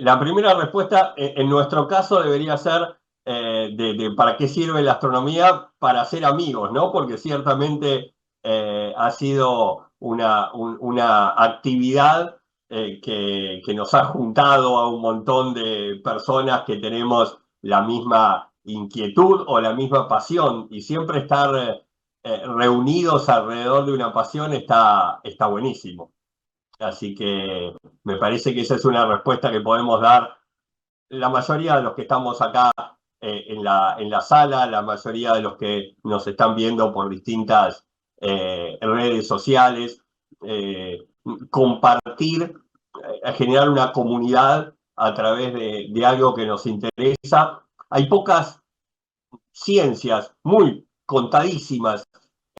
La primera respuesta, en nuestro caso, debería ser ¿para qué sirve la astronomía? Para ser amigos, ¿no? Porque ciertamente ha sido una actividad que nos ha juntado a un montón de personas que tenemos la misma inquietud o la misma pasión, y siempre estar reunidos alrededor de una pasión está buenísimo. Así que me parece que esa es una respuesta que podemos dar la mayoría de los que estamos acá en la sala, la mayoría de los que nos están viendo por distintas redes sociales. Compartir, generar una comunidad a través de algo que nos interesa. Hay pocas ciencias, muy contadísimas,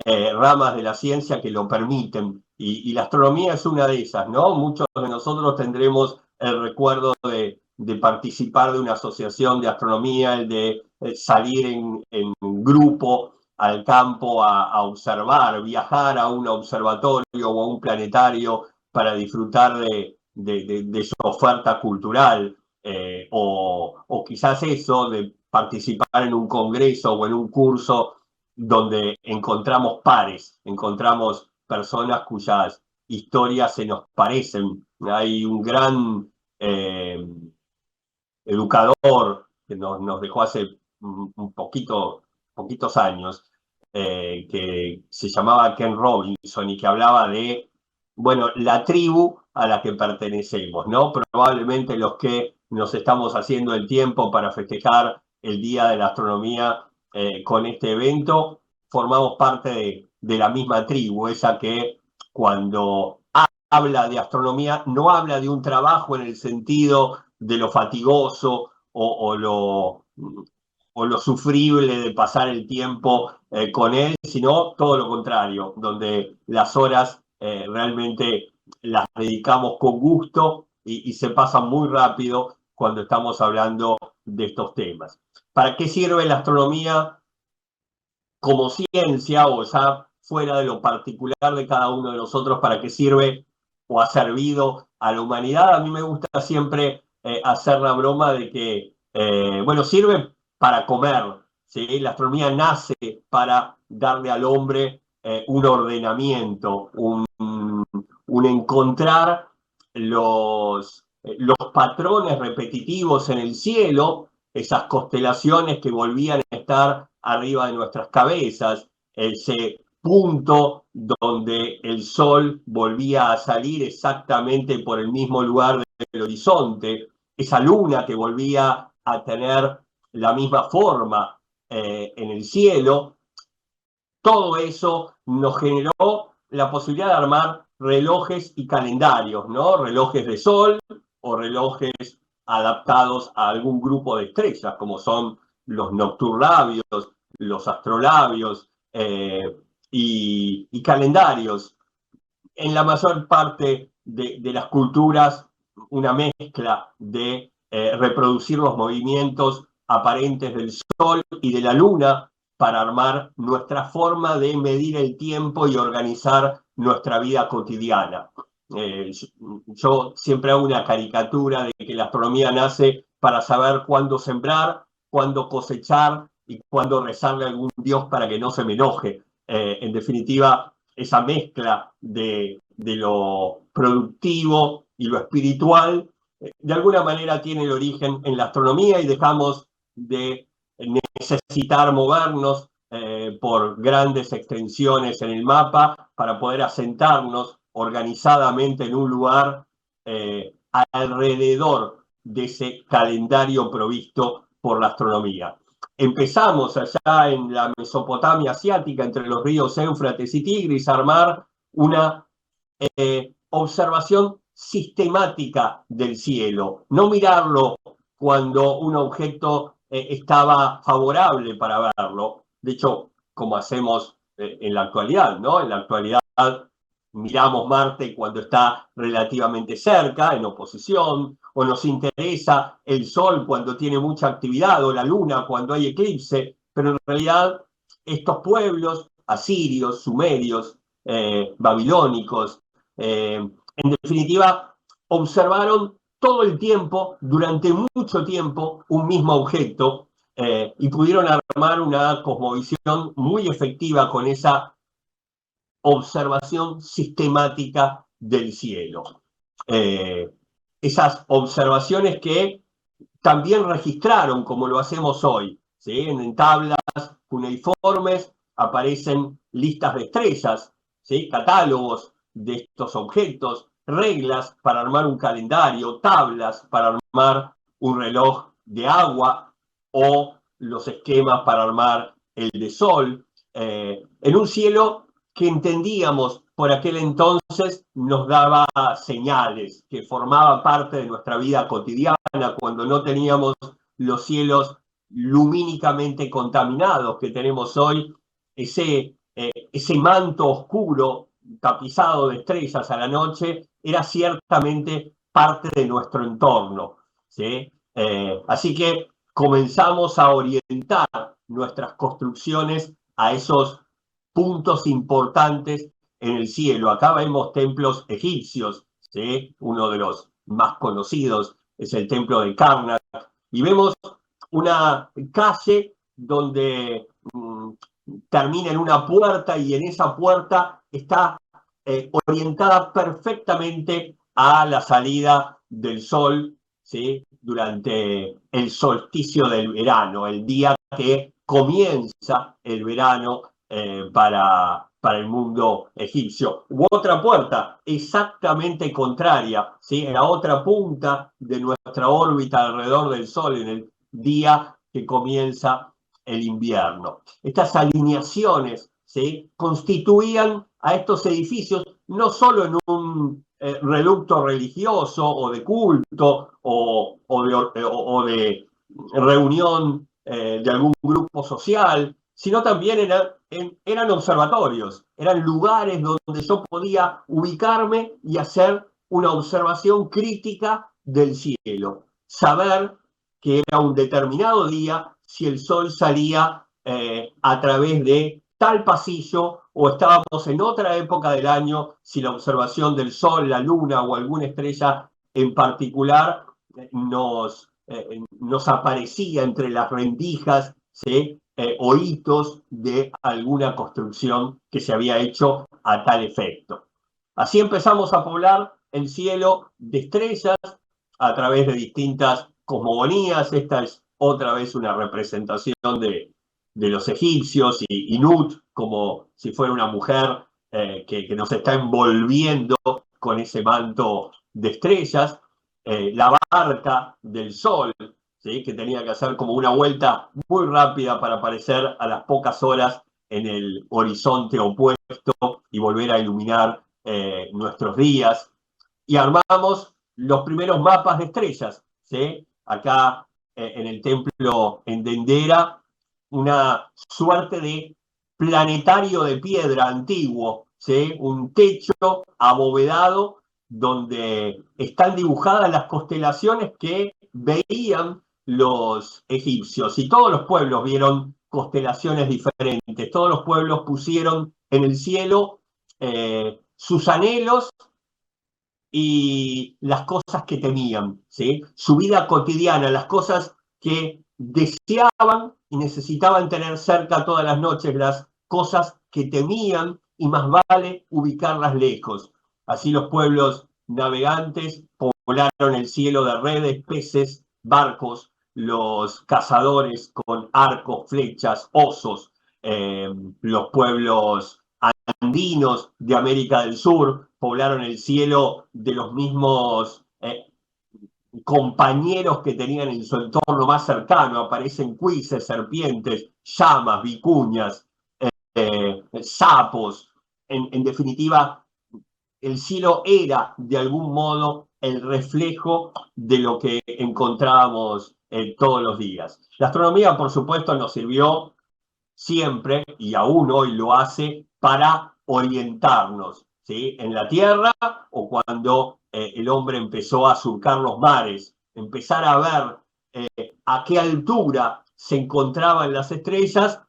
ramas de la ciencia que lo permiten, y la astronomía es una de esas, ¿no? Muchos de nosotros tendremos el recuerdo de participar de una asociación de astronomía, el de salir en grupo al campo a observar, viajar a un observatorio o a un planetario para disfrutar de su oferta cultural, o quizás eso, de participar en un congreso o en un curso donde encontramos pares, encontramos personas cuyas historias se nos parecen. Hay un gran educador que nos dejó hace poquitos años, que se llamaba Ken Robinson y que hablaba de, bueno, la tribu a la que pertenecemos, ¿no? Probablemente los que nos estamos haciendo el tiempo para festejar el Día de la Astronomía con este evento, formamos parte de la misma tribu, esa que cuando habla de astronomía no habla de un trabajo en el sentido de lo fatigoso o lo sufrible de pasar el tiempo con él, sino todo lo contrario, donde las horas realmente las dedicamos con gusto y se pasan muy rápido cuando estamos hablando de estos temas. ¿Para qué sirve la astronomía como ciencia, o ya fuera de lo particular de cada uno de nosotros? ¿Para qué sirve o ha servido a la humanidad? A mí me gusta siempre hacer la broma de que, bueno, sirve para comer, ¿sí? La astronomía nace para darle al hombre un ordenamiento, un encontrar los patrones repetitivos en el cielo, esas constelaciones que volvían a estar arriba de nuestras cabezas, ese punto donde el sol volvía a salir exactamente por el mismo lugar del horizonte, esa luna que volvía a tener la misma forma en el cielo. Todo eso nos generó la posibilidad de armar relojes y calendarios, ¿no? Relojes de sol o relojes adaptados a algún grupo de estrellas, como son los nocturlabios, los astrolabios, y calendarios. En la mayor parte de las culturas, una mezcla de reproducir los movimientos aparentes del sol y de la luna para armar nuestra forma de medir el tiempo y organizar nuestra vida cotidiana. Yo siempre hago una caricatura de que la astronomía nace para saber cuándo sembrar, cuándo cosechar y cuándo rezarle a algún dios para que no se me enoje. En definitiva, esa mezcla de lo productivo y lo espiritual, de alguna manera tiene el origen en la astronomía, y dejamos de necesitar movernos por grandes extensiones en el mapa para poder asentarnos organizadamente en un lugar alrededor de ese calendario provisto por la astronomía. Empezamos allá en la Mesopotamia asiática, entre los ríos Éufrates y Tigris, a armar una observación sistemática del cielo, no mirarlo cuando un objeto estaba favorable para verlo. De hecho, como hacemos en la actualidad, ¿no? En la actualidad miramos Marte cuando está relativamente cerca, en oposición, o nos interesa el Sol cuando tiene mucha actividad, o la Luna cuando hay eclipse, pero en realidad estos pueblos asirios, sumerios, babilónicos, en definitiva, observaron todo el tiempo, durante mucho tiempo, un mismo objeto, y pudieron armar una cosmovisión muy efectiva con esa observación sistemática del cielo. Esas observaciones que también registraron, como lo hacemos hoy, ¿sí? En tablas cuneiformes aparecen listas de estrellas, ¿sí? Catálogos de estos objetos, reglas para armar un calendario, tablas para armar un reloj de agua o los esquemas para armar el de sol, en un cielo que entendíamos por aquel entonces nos daba señales, que formaba parte de nuestra vida cotidiana cuando no teníamos los cielos lumínicamente contaminados que tenemos hoy, ese manto oscuro tapizado de estrellas a la noche era ciertamente parte de nuestro entorno, ¿sí? Así que comenzamos a orientar nuestras construcciones a esos puntos importantes en el cielo. Acá vemos templos egipcios, ¿sí? Uno de los más conocidos es el templo de Karnak, y vemos una calle donde termina en una puerta y en esa puerta está orientada perfectamente a la salida del sol, ¿sí? Durante el solsticio del verano, el día que comienza el verano para el mundo egipcio. U otra puerta exactamente contraria, ¿sí? En la otra punta de nuestra órbita alrededor del Sol, en el día que comienza el invierno. Estas alineaciones, ¿sí? Constituían a estos edificios no solo en un reducto religioso o de culto o de reunión de algún grupo social, sino también eran observatorios, eran lugares donde yo podía ubicarme y hacer una observación crítica del cielo, saber que era un determinado día si el sol salía a través de tal pasillo o estábamos en otra época del año si la observación del sol, la luna o alguna estrella en particular nos aparecía entre las rendijas, ¿sí? O hitos de alguna construcción que se había hecho a tal efecto. Así empezamos a poblar el cielo de estrellas a través de distintas cosmogonías. Esta es otra vez una representación de los egipcios y Nut como si fuera una mujer que nos está envolviendo con ese manto de estrellas. La barca del sol, ¿sí? Que tenía que hacer como una vuelta muy rápida para aparecer a las pocas horas en el horizonte opuesto y volver a iluminar nuestros días. Y armamos los primeros mapas de estrellas, ¿sí? Acá en el templo en Dendera, una suerte de planetario de piedra antiguo, ¿sí? Un techo abovedado donde están dibujadas las constelaciones que veían los egipcios. Y todos los pueblos vieron constelaciones diferentes, todos los pueblos pusieron en el cielo sus anhelos y las cosas que temían, ¿sí? Su vida cotidiana, las cosas que deseaban y necesitaban tener cerca todas las noches, las cosas que temían y más vale ubicarlas lejos. Así los pueblos navegantes poblaron el cielo de redes, peces, barcos, los cazadores con arcos, flechas, osos, los pueblos andinos de América del Sur poblaron el cielo de los mismos compañeros que tenían en su entorno más cercano. Aparecen cuises, serpientes, llamas, vicuñas, sapos. En definitiva, el cielo era de algún modo el reflejo de lo que encontrábamos todos los días. La astronomía, por supuesto, nos sirvió siempre, y aún hoy lo hace, para orientarnos, ¿sí? En la Tierra o cuando el hombre empezó a surcar los mares, empezar a ver a qué altura se encontraban las estrellas,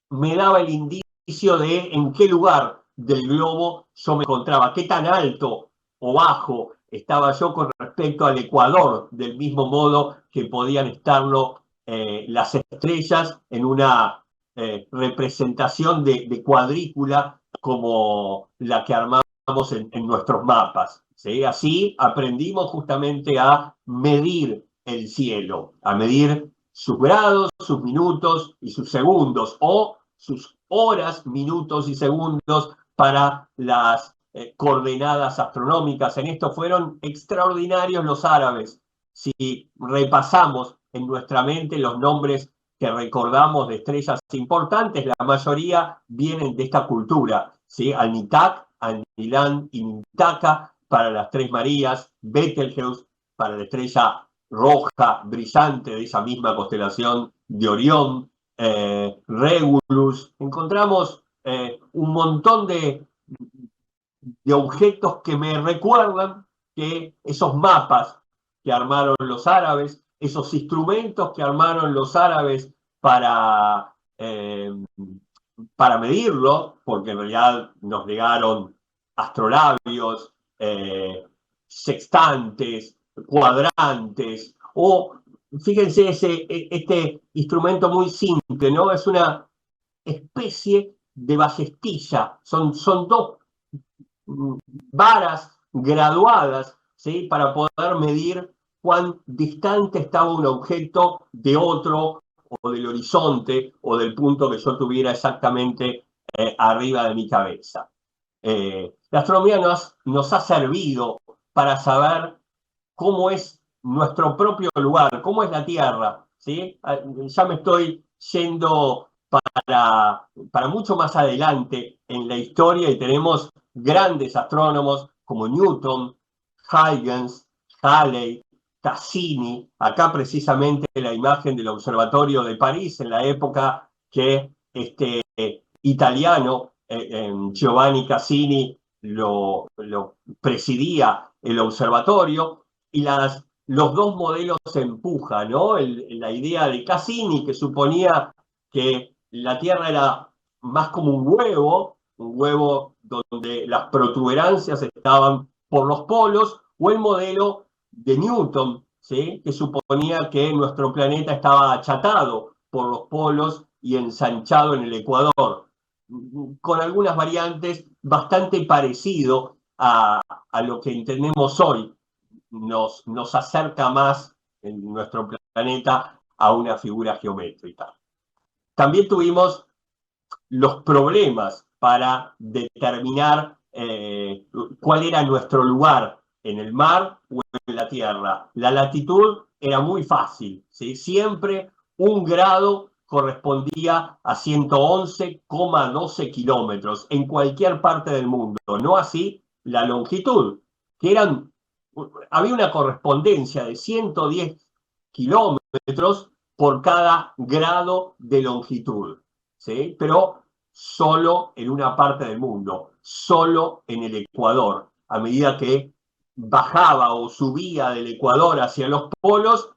me daba el indicio de en qué lugar del globo yo me encontraba, qué tan alto o bajo estaba yo con respecto al Ecuador, del mismo modo que podían estarlo las estrellas en una representación de cuadrícula como la que armamos en nuestros mapas. ¿Sí? Así aprendimos justamente a medir el cielo, a medir sus grados, sus minutos y sus segundos, o sus horas, minutos y segundos para las coordenadas astronómicas. En esto fueron extraordinarios los árabes. Si repasamos en nuestra mente los nombres que recordamos de estrellas importantes, la mayoría vienen de esta cultura, ¿sí? Al-Nitak, Al-Nilán y Mintaka para las Tres Marías, Betelgeuse para la estrella roja brillante de esa misma constelación de Orión, Regulus. Encontramos un montón de objetos que me recuerdan que esos mapas que armaron los árabes, esos instrumentos que armaron los árabes para medirlo, porque en realidad nos llegaron astrolabios, sextantes, cuadrantes, o fíjense este instrumento muy simple, ¿no? Es una especie de ballestilla, son dos varas graduadas, ¿sí? Para poder medir cuán distante estaba un objeto de otro, o del horizonte, o del punto que yo tuviera exactamente arriba de mi cabeza. La astronomía nos ha servido para saber cómo es nuestro propio lugar, cómo es la Tierra, ¿sí? Ya me estoy yendo para mucho más adelante en la historia y tenemos grandes astrónomos como Newton, Huygens, Halley, Cassini, acá precisamente la imagen del Observatorio de París en la época que este italiano Giovanni Cassini lo presidía el observatorio, y los dos modelos se empujan, ¿no? La idea de Cassini, que suponía que la Tierra era más como un huevo donde las protuberancias estaban por los polos, o el modelo de Newton, ¿sí? Que suponía que nuestro planeta estaba achatado por los polos y ensanchado en el Ecuador, con algunas variantes bastante parecido a lo que entendemos hoy. Nos acerca más en nuestro planeta a una figura geométrica. También tuvimos los problemas para determinar cuál era nuestro lugar en el mar o en la tierra. La latitud era muy fácil, ¿sí? Siempre un grado correspondía a 111,12 kilómetros en cualquier parte del mundo, no así la longitud, que había una correspondencia de 110 kilómetros por cada grado de longitud, ¿sí? Pero solo en una parte del mundo, solo en el Ecuador. A medida que bajaba o subía del Ecuador hacia los polos,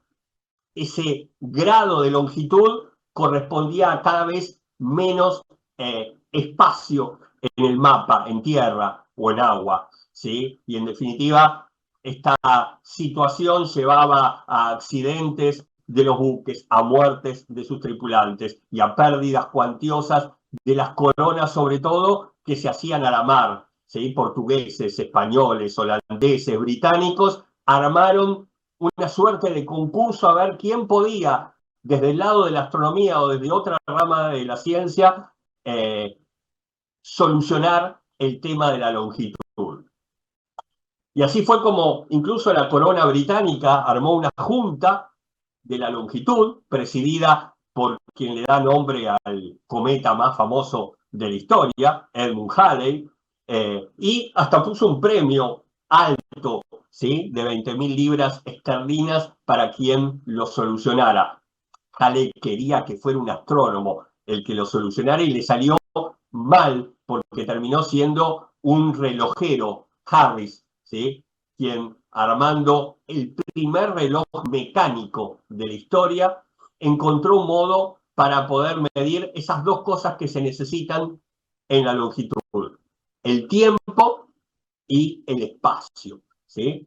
ese grado de longitud correspondía a cada vez menos espacio en el mapa, en tierra o en agua, ¿sí? Y en definitiva, esta situación llevaba a accidentes de los buques, a muertes de sus tripulantes y a pérdidas cuantiosas de las coronas, sobre todo, que se hacían a la mar, ¿sí? Portugueses, españoles, holandeses, británicos, armaron una suerte de concurso a ver quién podía, desde el lado de la astronomía o desde otra rama de la ciencia, solucionar el tema de la longitud. Y así fue como incluso la corona británica armó una junta de la longitud, presidida por quien le da nombre al cometa más famoso de la historia, Edmund Halley, y hasta puso un premio alto, ¿sí? De 20.000 libras esterlinas para quien lo solucionara. Halley quería que fuera un astrónomo el que lo solucionara y le salió mal porque terminó siendo un relojero, Harris, ¿sí? Quien, armando el primer reloj mecánico de la historia, encontró un modo para poder medir esas dos cosas que se necesitan en la longitud: el tiempo y el espacio. ¿sí?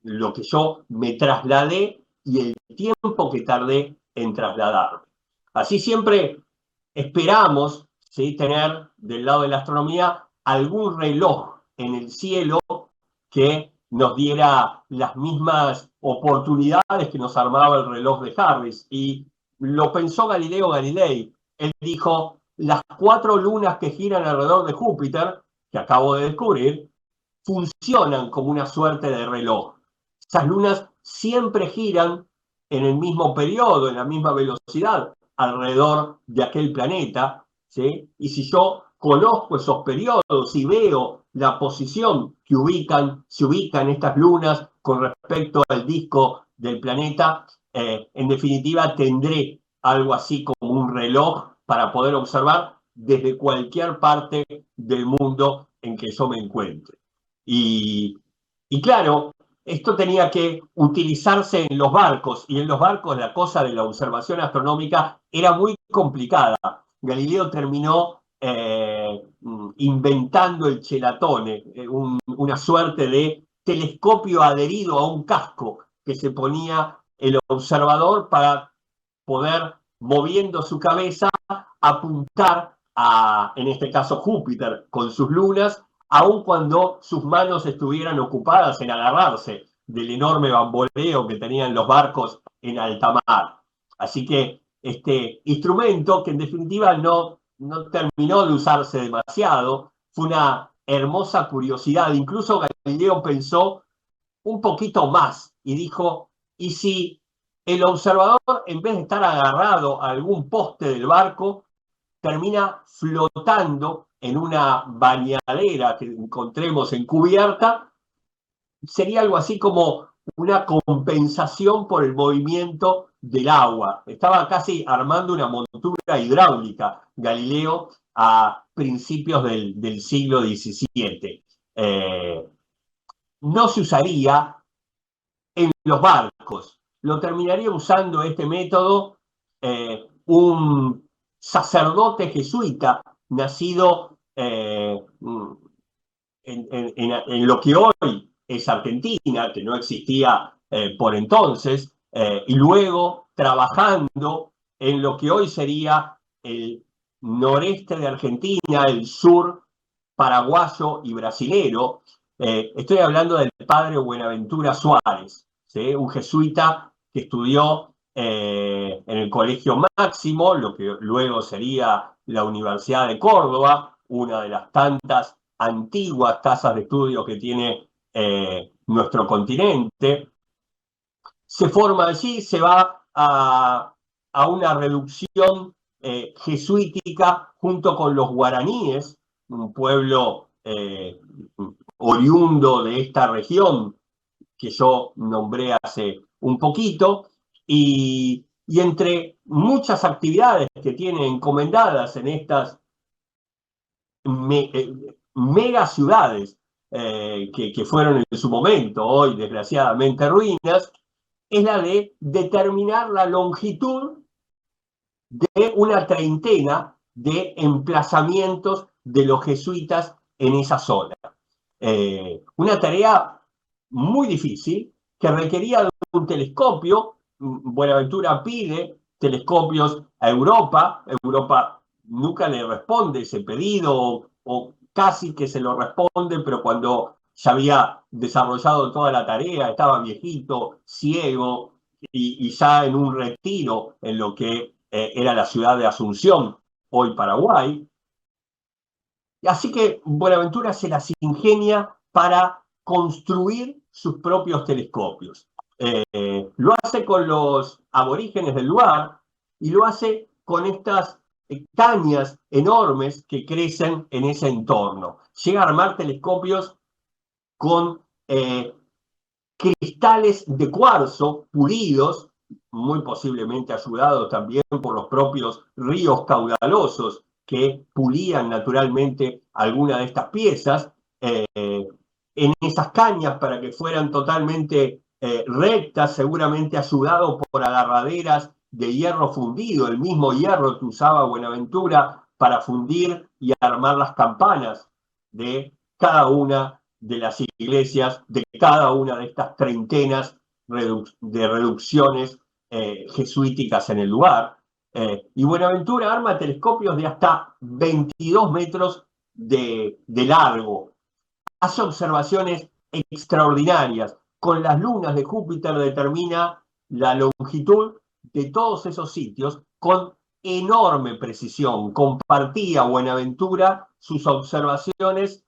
Lo que yo me trasladé y el tiempo que tardé en trasladarme. Así siempre esperamos, ¿sí?, tener del lado de la astronomía algún reloj en el cielo que nos diera las mismas oportunidades que nos armaba el reloj de Harris. Y lo pensó Galileo Galilei. Él dijo, las 4 lunas que giran alrededor de Júpiter, que acabo de descubrir, funcionan como una suerte de reloj. Esas lunas siempre giran en el mismo periodo, en la misma velocidad, alrededor de aquel planeta, ¿sí? Y si yo conozco esos periodos y veo la posición que se ubican estas lunas con respecto al disco del planeta, en definitiva tendré algo así como un reloj para poder observar desde cualquier parte del mundo en que yo me encuentre. Y, y claro, esto tenía que utilizarse en los barcos, y en los barcos la cosa de la observación astronómica era muy complicada. Galileo terminó inventando el chelatone, una suerte de telescopio adherido a un casco que se ponía el observador para poder, moviendo su cabeza, apuntar a, en este caso, Júpiter con sus lunas, aun cuando sus manos estuvieran ocupadas en agarrarse del enorme bamboleo que tenían los barcos en alta mar. Así que este instrumento, que en definitiva no terminó de usarse demasiado, fue una hermosa curiosidad. Incluso Galileo pensó un poquito más y dijo, ¿y si el observador, en vez de estar agarrado a algún poste del barco, termina flotando en una bañadera que encontremos en cubierta? Sería algo así como una compensación por el movimiento del agua. Estaba casi armando una montura hidráulica Galileo a principios del siglo XVII. No se usaría en los barcos. Lo terminaría usando este método un sacerdote jesuita nacido en lo que hoy es Argentina, que no existía por entonces, y luego trabajando en lo que hoy sería el noreste de Argentina, el sur paraguayo y brasilero. Estoy hablando del padre Buenaventura Suárez, ¿sí?, un jesuita que estudió en el Colegio Máximo, lo que luego sería la Universidad de Córdoba, una de las tantas antiguas casas de estudio que tiene nuestro continente. Se forma allí, se va a una reducción jesuítica junto con los guaraníes, un pueblo oriundo de esta región que yo nombré hace un poquito, y entre muchas actividades que tiene encomendadas en estas mega ciudades que fueron en su momento, hoy desgraciadamente ruinas, es la de determinar la longitud de una treintena de emplazamientos de los jesuitas en esa zona. Una tarea muy difícil que requería de un telescopio. Buenaventura pide telescopios a Europa. Europa nunca le responde ese pedido, o casi que se lo responde, pero cuando ya había desarrollado toda la tarea, estaba viejito, ciego y ya en un retiro en lo que era la ciudad de Asunción, hoy Paraguay. Así que Buenaventura se las ingenia para construir sus propios telescopios. Lo hace con los aborígenes del lugar y lo hace con estas cañas enormes que crecen en ese entorno. Llega a armar telescopios con cristales de cuarzo pulidos, muy posiblemente ayudados también por los propios ríos caudalosos que pulían naturalmente alguna de estas piezas, en esas cañas para que fueran totalmente rectas, seguramente ayudado por agarraderas de hierro fundido, el mismo hierro que usaba Buenaventura para fundir y armar las campanas de cada una de las iglesias de cada una de estas trentenas de reducciones jesuíticas en el lugar. Y Buenaventura arma telescopios de hasta 22 metros de largo. Hace observaciones extraordinarias. Con las lunas de Júpiter determina la longitud de todos esos sitios con enorme precisión. Compartía Buenaventura sus observaciones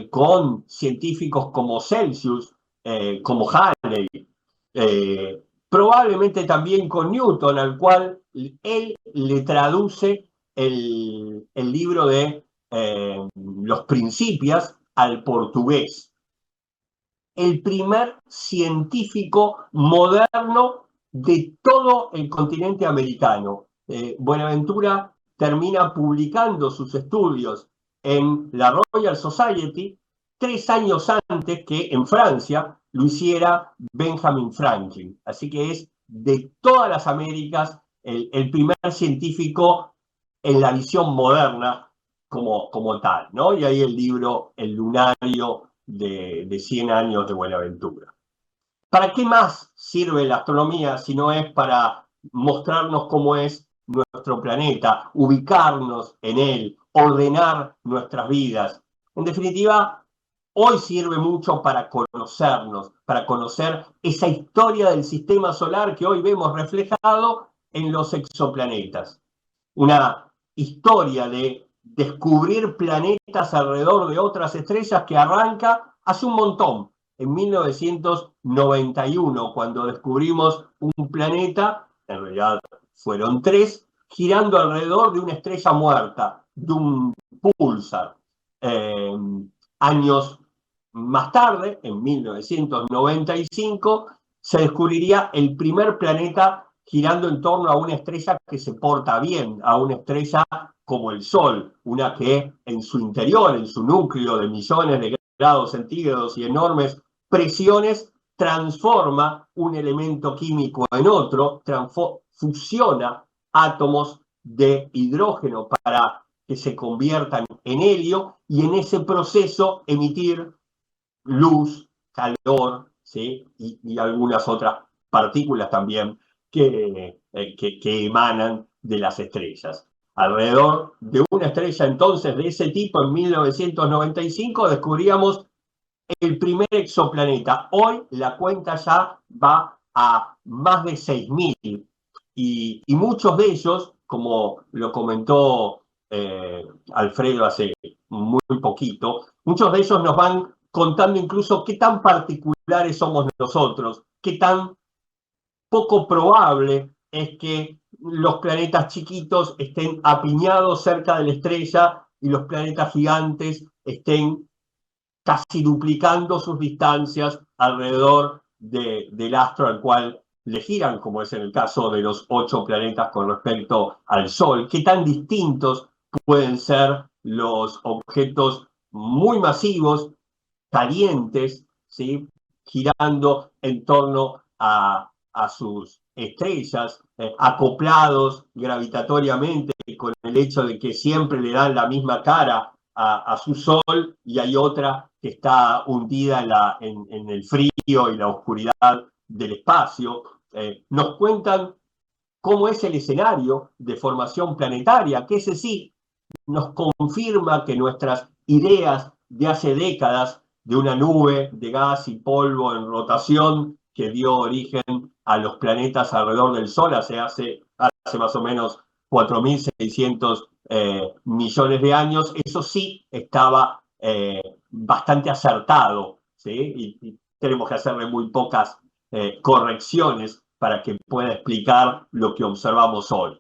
con científicos como Celsius, como Halley, probablemente también con Newton, al cual él le traduce el libro de Los Principias al portugués. El primer científico moderno de todo el continente americano. Buenaventura termina publicando sus estudios en la Royal Society 3 años antes que en Francia lo hiciera Benjamin Franklin. Así que es de todas las Américas el primer científico en la visión moderna como tal, ¿no? Y ahí el libro El Lunario de 100 años de Buenaventura. ¿Para qué más sirve la astronomía si no es para mostrarnos cómo es nuestro planeta, ubicarnos en él, ordenar nuestras vidas? En definitiva, hoy sirve mucho para conocernos, para conocer esa historia del sistema solar que hoy vemos reflejado en los exoplanetas. Una historia de descubrir planetas alrededor de otras estrellas que arranca hace un montón, en 1991, cuando descubrimos un planeta, en realidad fueron 3, girando alrededor de una estrella muerta, de un púlsar. Años más tarde, en 1995, se descubriría el primer planeta girando en torno a una estrella que se porta bien, a una estrella como el Sol, una que en su interior, en su núcleo de millones de grados centígrados y enormes presiones, transforma un elemento químico en otro, fusiona átomos de hidrógeno para que se conviertan en helio y en ese proceso emitir luz, calor, ¿sí? y algunas otras partículas también que emanan de las estrellas. Alrededor de una estrella entonces de ese tipo, en 1995, descubríamos el primer exoplaneta. Hoy la cuenta ya va a más de 6.000 y muchos de ellos, como lo comentó Alfredo hace muy poquito, muchos de ellos nos van contando incluso qué tan particulares somos nosotros, qué tan poco probable es que los planetas chiquitos estén apiñados cerca de la estrella y los planetas gigantes estén casi duplicando sus distancias alrededor del astro al cual le giran, como es en el caso de los 8 planetas con respecto al Sol. ¿Qué tan distintos pueden ser los objetos muy masivos, calientes, ¿sí? girando en torno a sus estrellas, acoplados gravitatoriamente con el hecho de que siempre le dan la misma cara a su Sol y hay otra que está hundida en el frío y la oscuridad del espacio? Nos cuentan cómo es el escenario de formación planetaria, que ese sí nos confirma que nuestras ideas de hace décadas de una nube de gas y polvo en rotación que dio origen a los planetas alrededor del Sol hace más o menos 4.600 millones de años, eso sí estaba bastante acertado, ¿sí? Y tenemos que hacerle muy pocas correcciones para que pueda explicar lo que observamos hoy.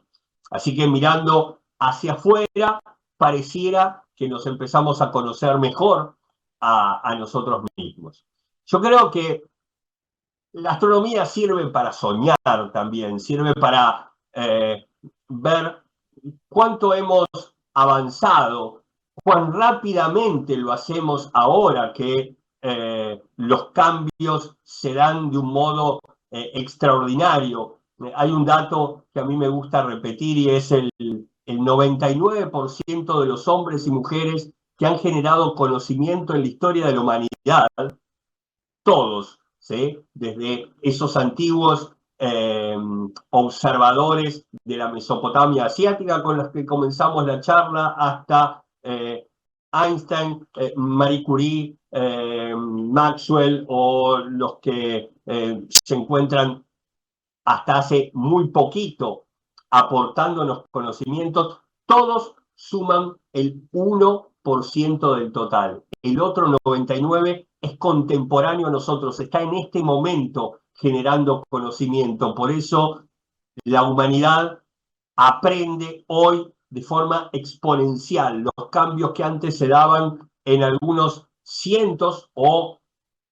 Así que mirando hacia afuera, pareciera que nos empezamos a conocer mejor a nosotros mismos. Yo creo que la astronomía sirve para soñar también, sirve para ver cuánto hemos avanzado, cuán rápidamente lo hacemos ahora que los cambios se dan de un modo extraordinario. Hay un dato que a mí me gusta repetir y es el 99% de los hombres y mujeres que han generado conocimiento en la historia de la humanidad, todos, ¿sí? Desde esos antiguos observadores de la Mesopotamia asiática con los que comenzamos la charla, hasta Einstein, Marie Curie, Maxwell, o los que se encuentran hasta hace muy poquito aportándonos conocimientos, todos suman el 1% del total. El otro 99% es contemporáneo a nosotros, está en este momento generando conocimiento. Por eso la humanidad aprende hoy de forma exponencial. Los cambios que antes se daban en algunos cientos o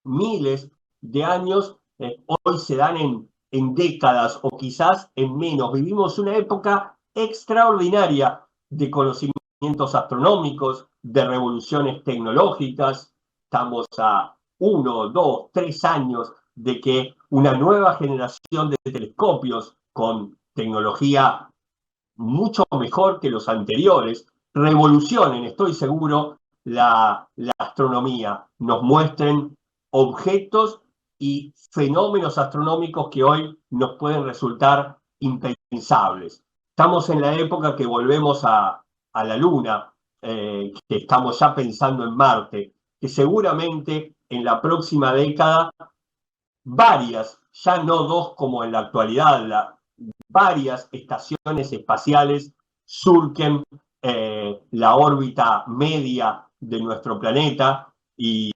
miles de años, hoy se dan en décadas o quizás en menos. Vivimos una época extraordinaria de conocimientos astronómicos, de revoluciones tecnológicas. Estamos a 1, 2, 3 años de que una nueva generación de telescopios con tecnología mucho mejor que los anteriores revolucionen, estoy seguro, la astronomía, nos muestren objetos y fenómenos astronómicos que hoy nos pueden resultar impensables. Estamos en la época que volvemos a la Luna, que estamos ya pensando en Marte, que seguramente en la próxima década varias, ya no dos como en la actualidad, varias estaciones espaciales surquen la órbita media de nuestro planeta y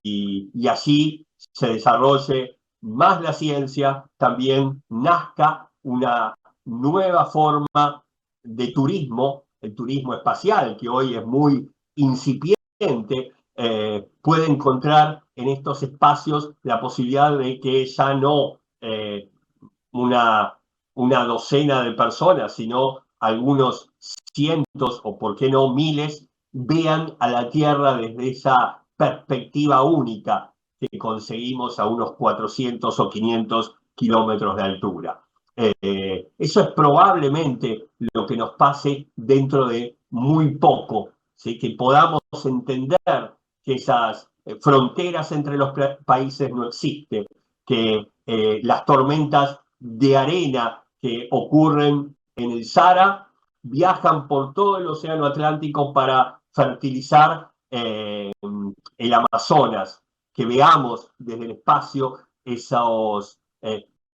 allí se desarrolle más la ciencia, también nazca una nueva forma de turismo, el turismo espacial, que hoy es muy incipiente, puede encontrar en estos espacios la posibilidad de que ya no una, una docena de personas, sino algunos cientos o por qué no miles, vean a la Tierra desde esa perspectiva única que conseguimos a unos 400 o 500 kilómetros de altura. Eso es probablemente lo que nos pase dentro de muy poco, ¿sí? Que podamos entender que esas fronteras entre los países no existen, que las tormentas de arena que ocurren en el Sahara viajan por todo el océano Atlántico para fertilizar el Amazonas, que veamos desde el espacio esos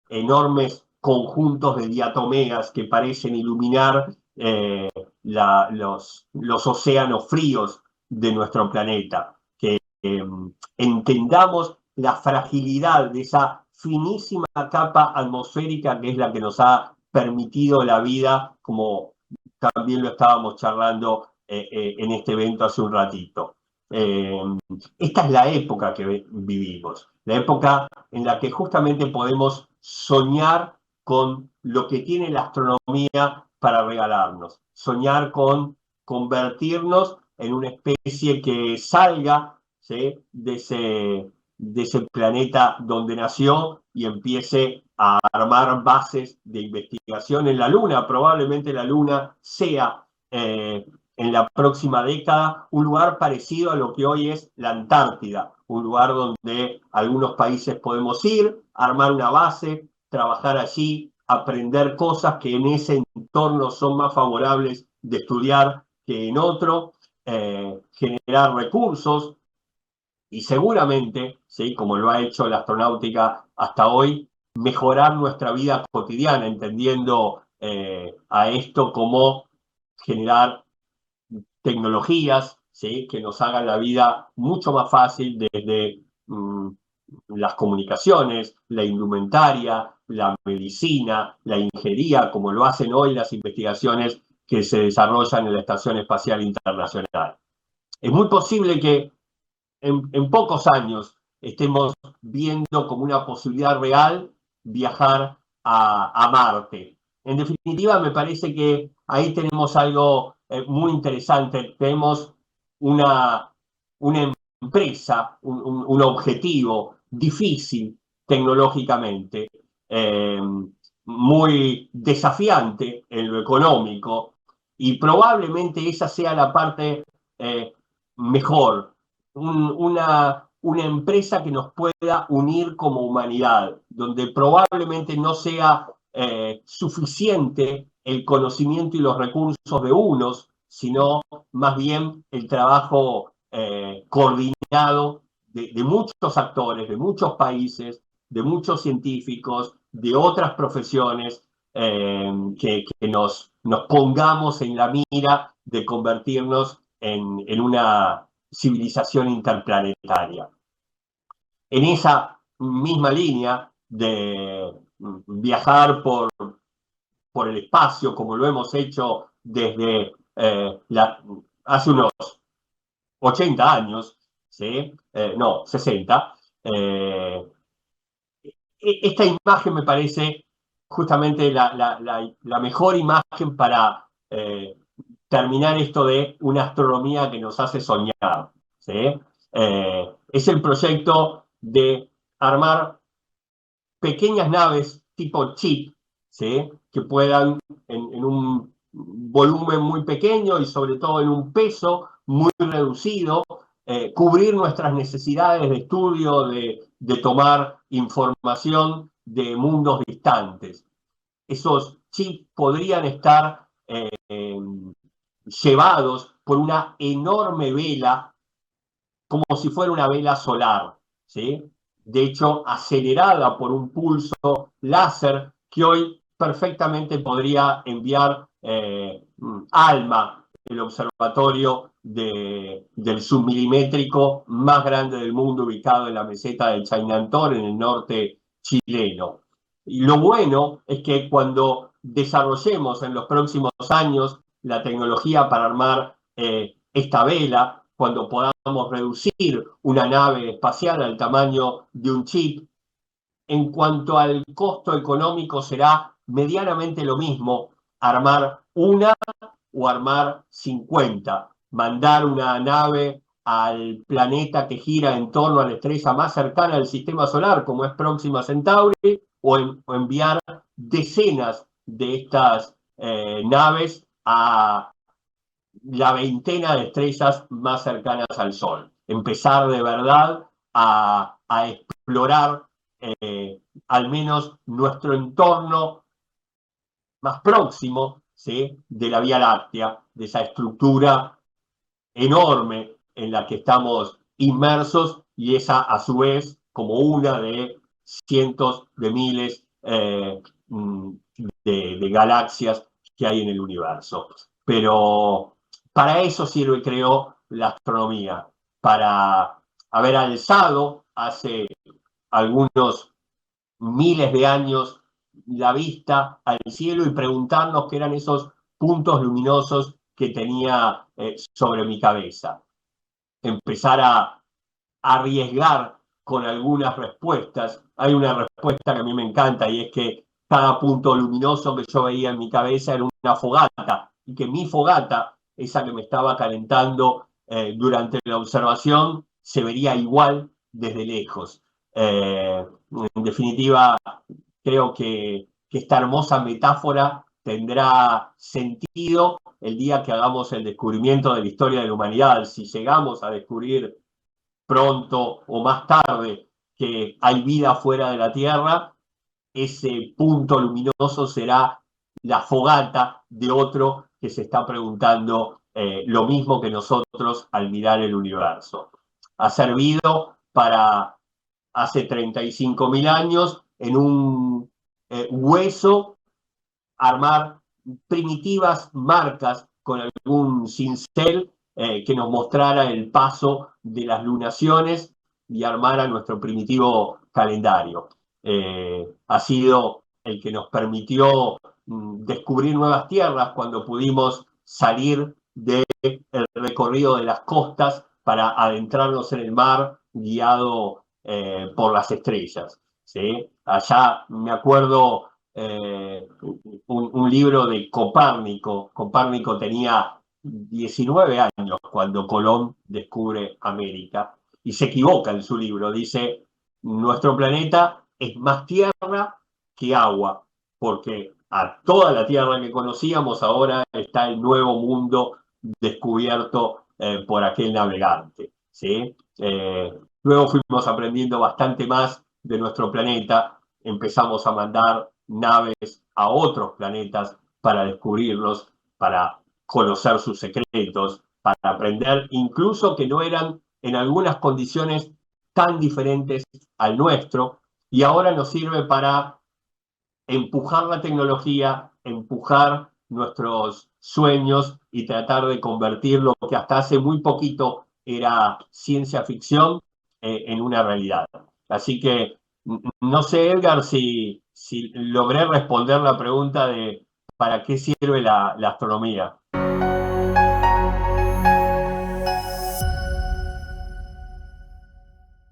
enormes conjuntos de diatomeas que parecen iluminar los océanos fríos de nuestro planeta, que entendamos la fragilidad de esa finísima capa atmosférica que es la que nos ha permitido la vida, como también lo estábamos charlando en este evento hace un ratito. Esta es la época que vivimos, la época en la que justamente podemos soñar con lo que tiene la astronomía para regalarnos, soñar con convertirnos en una especie que salga, ¿sí?, de ese planeta donde nació y empiece a armar bases de investigación en la Luna. Probablemente la Luna sea en la próxima década un lugar parecido a lo que hoy es la Antártida, un lugar donde algunos países podemos ir, armar una base, trabajar allí, aprender cosas que en ese entorno son más favorables de estudiar que en otro, generar recursos y seguramente, ¿sí?, como lo ha hecho la astronáutica hasta hoy, mejorar nuestra vida cotidiana, entendiendo a esto como generar tecnologías, ¿sí?, que nos hagan la vida mucho más fácil desde las comunicaciones, la indumentaria, la medicina, la ingeniería, como lo hacen hoy las investigaciones que se desarrollan en la Estación Espacial Internacional. Es muy posible que en pocos años estemos viendo como una posibilidad real viajar a Marte. En definitiva, me parece que ahí tenemos algo muy interesante. Tenemos una empresa, un objetivo difícil tecnológicamente, muy desafiante en lo económico, y probablemente esa sea la parte mejor, una empresa que nos pueda unir como humanidad, donde probablemente no sea suficiente el conocimiento y los recursos de unos, sino más bien el trabajo coordinado de muchos actores, de muchos países, de muchos científicos, de otras profesiones, que nos pongamos en la mira de convertirnos en una civilización interplanetaria. En esa misma línea de viajar por el espacio, como lo hemos hecho desde hace unos 80 años, ¿sí? No, 60. Esta imagen me parece justamente la mejor imagen para terminar esto de una astronomía que nos hace soñar, ¿sí? Es el proyecto de armar pequeñas naves tipo chip, ¿sí? Que puedan en un volumen muy pequeño y sobre todo en un peso muy reducido, cubrir nuestras necesidades de estudio, de tomar información de mundos distantes. Esos chips podrían estar llevados por una enorme vela, como si fuera una vela solar, ¿sí? De hecho, acelerada por un pulso láser que hoy perfectamente podría enviar ALMA, el observatorio del submilimétrico más grande del mundo, ubicado en la meseta del Chainantor, en el norte chileno. Y lo bueno es que cuando desarrollemos en los próximos años la tecnología para armar esta vela, cuando podamos reducir una nave espacial al tamaño de un chip, en cuanto al costo económico será medianamente lo mismo armar una o armar 50. Mandar una nave al planeta que gira en torno a la estrella más cercana al sistema solar, como es Próxima Centauri, o enviar decenas de estas naves a la veintena de estrellas más cercanas al Sol. Empezar de verdad a explorar al menos nuestro entorno más próximo, ¿sí? De la Vía Láctea, de esa estructura enorme en la que estamos inmersos y esa a su vez como una de cientos de miles de galaxias que hay en el universo. Pero para eso sirve, creo, la astronomía, para haber alzado hace algunos miles de años la vista al cielo y preguntarnos qué eran esos puntos luminosos que tenía sobre mi cabeza. Empezar a arriesgar con algunas respuestas. Hay una respuesta que a mí me encanta y es que cada punto luminoso que yo veía en mi cabeza era una fogata y que mi fogata, esa que me estaba calentando durante la observación, se vería igual desde lejos. En definitiva, creo que esta hermosa metáfora tendrá sentido el día que hagamos el descubrimiento de la historia de la humanidad. Si llegamos a descubrir pronto o más tarde que hay vida fuera de la Tierra, ese punto luminoso será la fogata de otro que se está preguntando lo mismo que nosotros al mirar el universo. Ha servido para hace 35.000 años en un hueso armar primitivas marcas con algún cincel que nos mostrara el paso de las lunaciones y armara nuestro primitivo calendario. Ha sido el que nos permitió descubrir nuevas tierras cuando pudimos salir del recorrido de las costas para adentrarnos en el mar guiado por las estrellas. ¿Sí? Allá me acuerdo un libro de Copérnico. Copérnico tenía 19 años cuando Colón descubre América y se equivoca en su libro. Dice, nuestro planeta es más tierra que agua, porque a toda la tierra que conocíamos ahora está el nuevo mundo descubierto por aquel navegante, ¿sí? Luego fuimos aprendiendo bastante más de nuestro planeta, empezamos a mandar naves a otros planetas para descubrirlos, para conocer sus secretos, para aprender incluso que no eran en algunas condiciones tan diferentes al nuestro, y ahora nos sirve para empujar la tecnología, empujar nuestros sueños y tratar de convertir lo que hasta hace muy poquito era ciencia ficción en una realidad. Así que no sé, Edgar, si logré responder la pregunta de ¿para qué sirve la astronomía?